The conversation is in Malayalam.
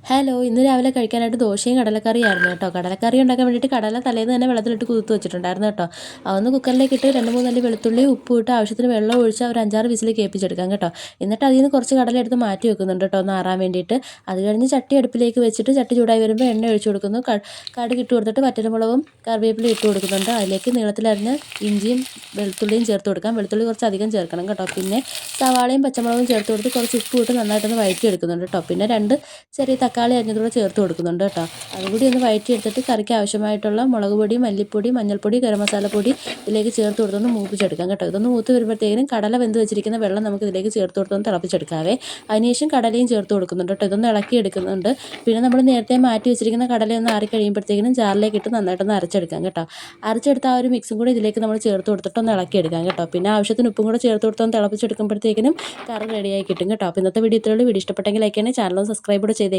ഹലോ, ഇന്ന് രാവിലെ കഴിക്കാനായിട്ട് ദോശയും കടലക്കറിയായിരുന്നു കേട്ടോ. കടലക്കറി ഉണ്ടാക്കാൻ വേണ്ടിയിട്ട് കടല തലേന്ന് തന്നെ വെള്ളത്തിലിട്ട് കുതിർത്ത് വെച്ചിട്ടുണ്ടായിരുന്നു കേട്ടോ. അതൊന്ന് കുക്കറിലേക്ക് ഇട്ട് 2-3 അല്ലി വെളുത്തുള്ളി ഉപ്പും ഇട്ട് ആവശ്യത്തിന് വെള്ളം ഒഴിച്ച് ഒരു 5-6 വിസിൽ കേൾപ്പിച്ചെടുക്കാം കേട്ടോ. എന്നിട്ട് അതിൽ നിന്ന് കുറച്ച് കടല എടുത്ത് മാറ്റി വെക്കുന്നുണ്ട് കേട്ടോ, ഒന്ന് ആറാൻ വേണ്ടിയിട്ട്. അത് കഴിഞ്ഞ് ചട്ടി അടുപ്പിലേക്ക് വെച്ചിട്ട് ചട്ടി ചൂടായി വരുമ്പോൾ എണ്ണ ഒഴിച്ച് കൊടുക്കുന്നു. കടുക് ഇട്ട് കൊടുത്തിട്ട് വറ്റൽമുളകും കറിവേപ്പിലയും ഇട്ട് കൊടുക്കുന്നുണ്ട്. അതിലേക്ക് നീളത്തിലരിഞ്ഞ ഇഞ്ചിയും വെളുത്തുള്ളിയും ചേർത്ത് കൊടുക്കാം. വെളുത്തുള്ളി കുറച്ച് അധികം ചേർക്കണം കേട്ടോ. പിന്നെ സവാളയും പച്ചമുളകും ചേർത്ത് കൊടുത്ത് കുറച്ച് ഉപ്പ് ഇട്ട് നന്നായിട്ടൊന്ന് വഴറ്റി എടുക്കുന്നുണ്ട് കേട്ടോ. പിന്നെ 2 ചെറിയ തക്കാളി അരിഞ്ഞതുകൂടെ ചേർത്ത് കൊടുക്കുന്നുണ്ട് കേട്ടോ. അതുകൂടി ഒന്ന് വഴറ്റിയെടുത്തിട്ട് കറിക്ക് ആവശ്യമായിട്ടുള്ള മുളക് പൊടി, മല്ലിപ്പൊടി, മഞ്ഞൾപ്പൊടി, ഗരം മസാലപ്പൊടി ഇതിലേക്ക് ചേർത്ത് കൊടുത്തൊന്ന് മൂപ്പിച്ചെടുക്കാം കേട്ടോ. ഇതൊന്ന് മൂത്ത് വരുമ്പോഴത്തേക്കും കടല വെന്ത് വെച്ചിരിക്കുന്ന വെള്ളം നമുക്ക് ഇതിലേക്ക് ചേർത്ത് കൊടുത്തൊന്ന് തിളപ്പിച്ചെടുക്കാവേ. അതിനുശേഷം കടലയും ചേർത്ത് കൊടുക്കുന്നുണ്ട് കേട്ടോ. ഇതൊന്ന് ഇളക്കി എടുക്കുന്നുണ്ട്. പിന്നെ നമ്മൾ നേരത്തെ മാറ്റി വെച്ചിരിക്കുന്ന കടലയൊന്ന് ആറി കഴിയുമ്പോഴത്തേക്കും ജാറിലേക്ക് ഇട്ട് നന്നായിട്ടൊന്ന് അരച്ചെടുക്കാം കേട്ടോ. അരച്ചെടുത്ത ആ ഒരു മിക്സും കൂടി ഇതിലേക്ക് നമ്മൾ ചേർത്ത് കൊടുത്തിട്ട് ഒന്ന് ഇളക്കിയെടുക്കാം കേട്ടോ. പിന്നെ ആവശ്യത്തിന് ഉപ്പും കൂടെ ചേർത്ത് കൊടുത്തൊന്ന് തിളപ്പിച്ചെടുക്കുമ്പോഴത്തേക്കും കറി റെഡിയായി കിട്ടും കേട്ടോ. അപ്പോൾ ഇന്നത്തെ വീഡിയോ ഇത്രയുള്ളൂ. വീഡിയോ ഇഷ്ടപ്പെട്ടെങ്കിൽ ലൈക്ക് ചെയ്യണേ, ചാനൽ സബ്സ്ക്രൈബ് കൂടെ ചെയ്തേ.